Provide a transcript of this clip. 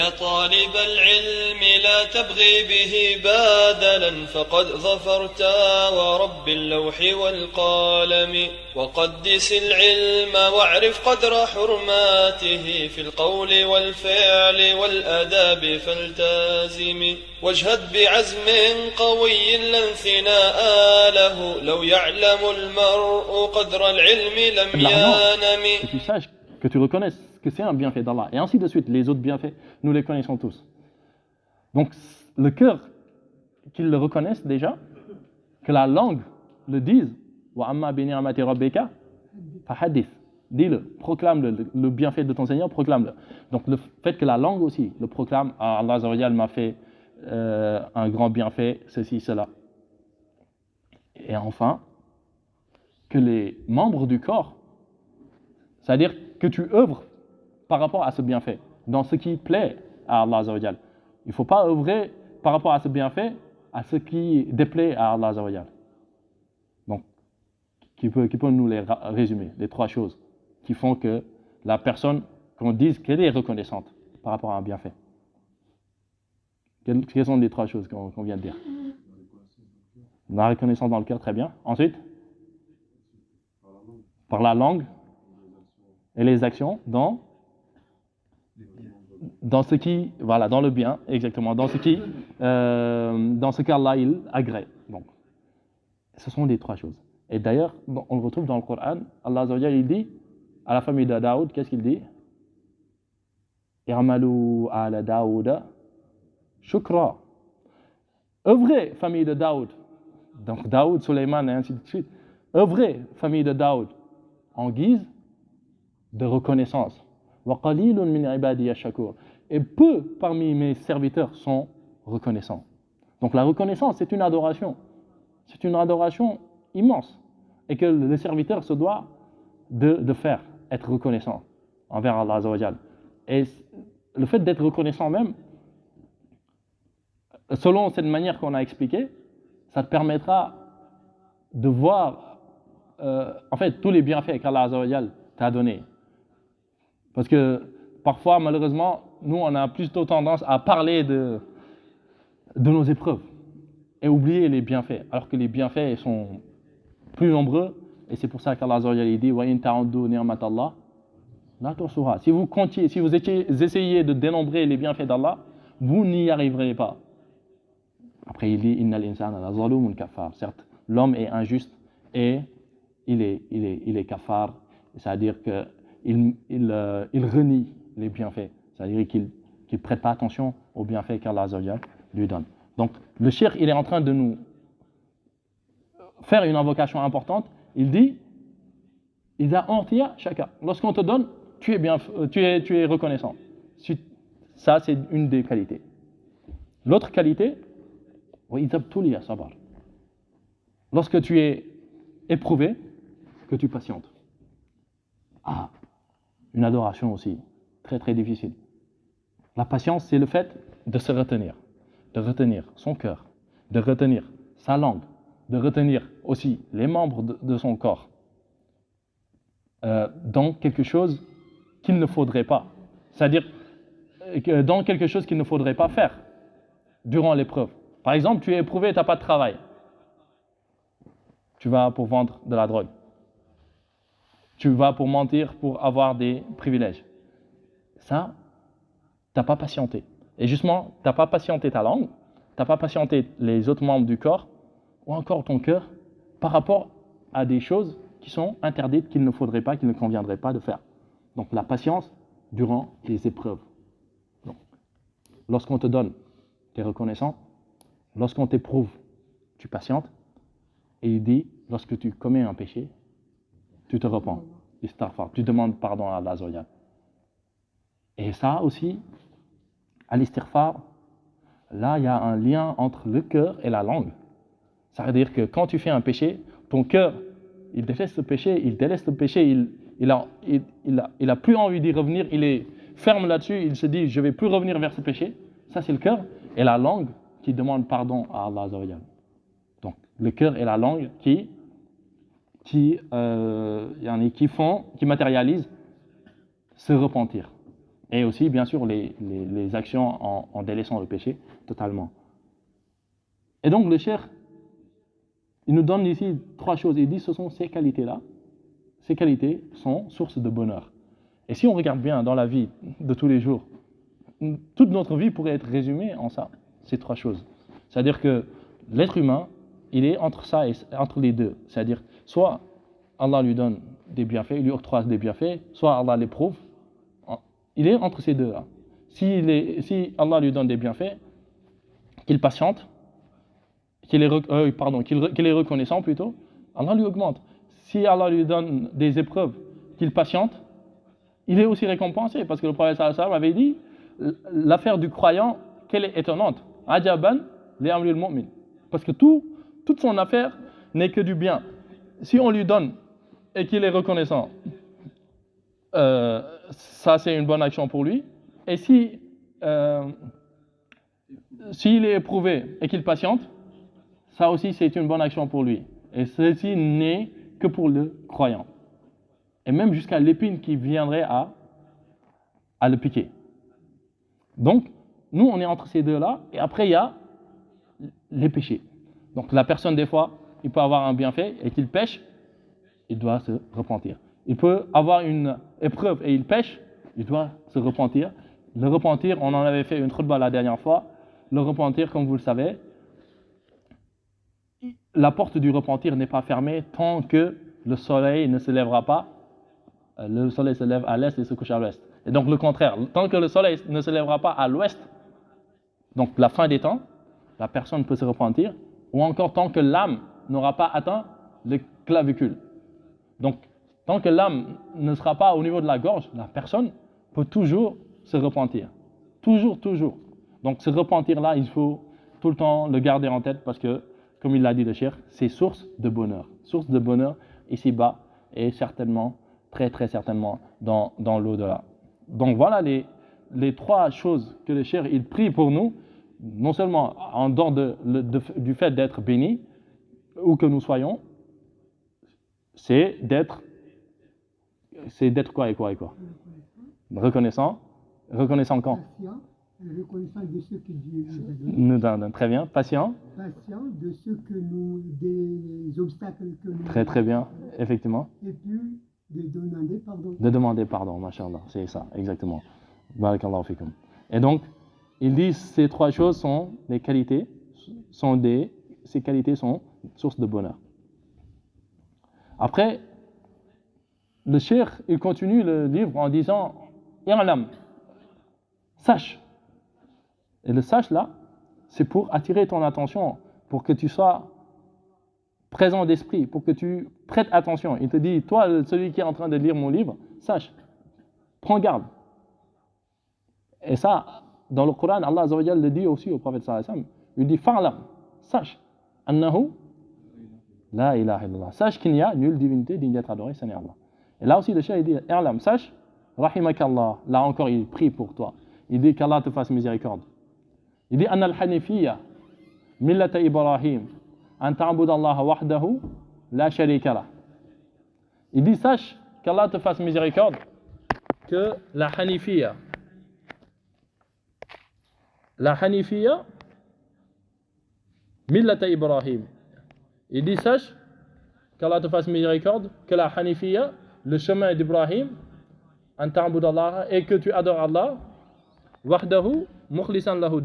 يا طالب العلم لا تبغي به بادلا فقد ظفرت ورب اللوح والقلم وقدس العلم واعرف قدر حرماته في القول والفعل والآداب فالتازم واجهد بعزم قوي لا انثناء له لو يعلم المرء قدر العلم لم ينم. Que tu saches, que tu reconnaisses que c'est un bienfait d'Allah. Et ainsi de suite, les autres bienfaits, nous les connaissons tous. Donc, le cœur, qu'ils le reconnaissent déjà, que la langue le dise, wa amma bi ni'mati rabbika fahadith. Dis-le, proclame le bienfait de ton Seigneur, proclame-le. Donc, le fait que la langue aussi le proclame, ah, Allah Azza wa Jal m'a fait un grand bienfait, ceci, cela. Et enfin, que les membres du corps, c'est-à-dire que tu œuvres par rapport à ce bienfait, dans ce qui plaît à Allah Azza wa Jal. Il ne faut pas œuvrer par rapport à ce bienfait, à ce qui déplaît à Allah Azza wa Jal. Donc, qui peut nous les résumer, les trois choses qui font que la personne, qu'on dise qu'elle est reconnaissante par rapport à un bienfait. Quelles sont les trois choses qu'on vient de dire? La reconnaissance dans le cœur, très bien. Ensuite, par la langue et les actions dans ce qui, voilà, dans le bien, exactement, dans ce qu'Allah il agrée. Donc, ce sont les trois choses. Et d'ailleurs, on le retrouve dans le Coran. Allah Azza wa Jalla, il dit à la famille de Daoud, qu'est-ce qu'il dit? I'malu ala Daouda shukra. Œuvrez, famille de Daoud. Donc Daoud, Sulayman et ainsi de suite. Œuvrez, famille de Daoud, en guise de reconnaissance. Wa qalilun min ibadiya shakur. Et peu parmi mes serviteurs sont reconnaissants. Donc la reconnaissance, c'est une adoration. C'est une adoration immense. Et que le serviteur se doit de faire, être reconnaissant envers Allah Azza wa Jal. Et le fait d'être reconnaissant même, selon cette manière qu'on a expliquée, ça te permettra de voir en fait tous les bienfaits qu'Allah Azza wa Jal t'a donnés. Parce que parfois, malheureusement, nous on a plutôt tendance à parler de nos épreuves et oublier les bienfaits, alors que les bienfaits sont plus nombreux. Et c'est pour ça qu'Allah Azza wa Jal dit wa in ta'uddu ni'matallah la tuhsuha. Si vous essayez de dénombrer les bienfaits d'Allah, vous n'y arriverez pas. Après, il dit innal insana la zalumun kafar. Certes, l'homme est injuste et il est kafar, c'est-à-dire que il renie les bienfaits, c'est-à-dire qu'il ne prête pas attention aux bienfaits qu'Allah Azza wa Jal lui donne. Donc, le cheikh, il est en train de nous faire une invocation importante. Il dit Iza antiya shaka. Lorsqu'on te donne, tu es reconnaissant. Ça, c'est une des qualités. L'autre qualité, lorsque tu es éprouvé, que tu patientes. Ah, une adoration aussi, très très difficile. La patience, c'est le fait de se retenir, de retenir son cœur, de retenir sa langue, de retenir aussi les membres de son corps dans quelque chose qu'il ne faudrait pas. C'est-à-dire dans quelque chose qu'il ne faudrait pas faire durant l'épreuve. Par exemple, tu es éprouvé et tu n'as pas de travail. Tu vas pour vendre de la drogue. Tu vas pour mentir, pour avoir des privilèges. Ça, tu n'as pas patienté. Et justement, tu n'as pas patienté ta langue, tu n'as pas patienté les autres membres du corps, ou encore ton cœur, par rapport à des choses qui sont interdites, qu'il ne faudrait pas, qu'il ne conviendrait pas de faire. Donc la patience durant les épreuves. Donc, lorsqu'on te donne, tu es reconnaissant. Lorsqu'on t'éprouve, tu patientes. Et il dit, lorsque tu commets un péché, tu te repens, tu demandes pardon à Allah Azza wa Jal. Et ça aussi, à l'istighfar, là il y a un lien entre le cœur et la langue. Ça veut dire que quand tu fais un péché, ton cœur, il déteste le péché, il délaisse le péché, il a plus envie d'y revenir, il est ferme là-dessus, il se dit je vais plus revenir vers ce péché. Ça c'est le cœur. Et la langue qui demande pardon à Allah Azza wa Jal. Donc le cœur et la langue qui matérialisent se repentir. Et aussi, bien sûr, les actions en délaissant le péché totalement. Et donc, le cheikh, il nous donne ici 3 choses. Il dit ce sont ces qualités-là. Ces qualités sont source de bonheur. Et si on regarde bien dans la vie de tous les jours, toute notre vie pourrait être résumée en ça, ces 3 choses. C'est-à-dire que l'être humain, il est entre ça et entre les deux. C'est-à-dire, soit Allah lui donne des bienfaits, il lui octroie des bienfaits, soit Allah l'éprouve. Il est entre ces deux-là. Si Allah lui donne des bienfaits, qu'il patiente, qu'il est reconnaissant plutôt, Allah lui augmente. Si Allah lui donne des épreuves, qu'il patiente, il est aussi récompensé. Parce que le prophète sallallahu alayhi wa sallam avait dit, l'affaire du croyant, qu'elle est étonnante. Ajaban li amril mu'min. Parce que toute son affaire n'est que du bien. Si on lui donne et qu'il est reconnaissant, ça c'est une bonne action pour lui. Et s'il est éprouvé et qu'il patiente, ça aussi c'est une bonne action pour lui. Et ceci n'est que pour le croyant. Et même jusqu'à l'épine qui viendrait à le piquer. Donc, nous on est entre ces deux-là, et après il y a les péchés. Donc la personne des fois, il peut avoir un bienfait et qu'il pêche, il doit se repentir. Il peut avoir une épreuve et il pêche, il doit se repentir. Le repentir, on en avait fait une khutbah la dernière fois. Le repentir, comme vous le savez, la porte du repentir n'est pas fermée tant que le soleil ne se lèvera pas. Le soleil se lève à l'est et se couche à l'ouest. Et donc le contraire, tant que le soleil ne se lèvera pas à l'ouest, donc la fin des temps, la personne peut se repentir, ou encore tant que l'âme n'aura pas atteint le clavicule. Donc, tant que l'âme ne sera pas au niveau de la gorge, la personne peut toujours se repentir. Toujours, toujours. Donc, ce repentir-là, il faut tout le temps le garder en tête parce que, comme il l'a dit le cheikh, c'est source de bonheur. Source de bonheur ici-bas et certainement, très très certainement, dans l'au-delà. Donc, voilà les 3 choses que le cheikh, il prie pour nous, non seulement en dehors du fait d'être bénis, où que nous soyons, c'est d'être quoi et quoi et quoi. Reconnaissant quand? Patient, reconnaissant de ce que Dieu nous donne. Très bien. Patient. Patient de ce que des obstacles que nous. Très très bien, effectivement. Et puis de demander pardon. De demander pardon, mashallah, c'est ça, exactement. Barakallahu fikum. Et donc, ils disent ces 3 choses sont des qualités, ces qualités sont source de bonheur. Après, le cheikh, il continue le livre en disant I'lam, sache. Et le sache là, c'est pour attirer ton attention, pour que tu sois présent d'esprit, pour que tu prêtes attention. Il te dit, toi, celui qui est en train de lire mon livre, sache, prends garde. Et ça, dans le Coran, Allah Azza wa Jalla le dit aussi au prophète sallallahu alayhi wa sallam. Il dit fa'lam, sache, annahu la ilaha illallah. Sache qu'il n'y a nulle divinité digne d'être adorée, c'est Allah. Et là aussi, le cheikh dit i'lam, sache, rahimakallah. Là encore, il prie pour toi. Il dit qu'Allah te fasse miséricorde. Il dit anna al-hanifiyya millata Ibrahim an ta'budu Allah wahdahu la sharika lah. Il dit sache qu'Allah te fasse miséricorde que la hanifiyya millata Ibrahim. Il dit sache qu'Allah te fasse miséricorde que la hanifiyya, le chemin d'Ibrahim, an ta'budu Allah, et que tu adores Allah wahdahu mukhlisan lahu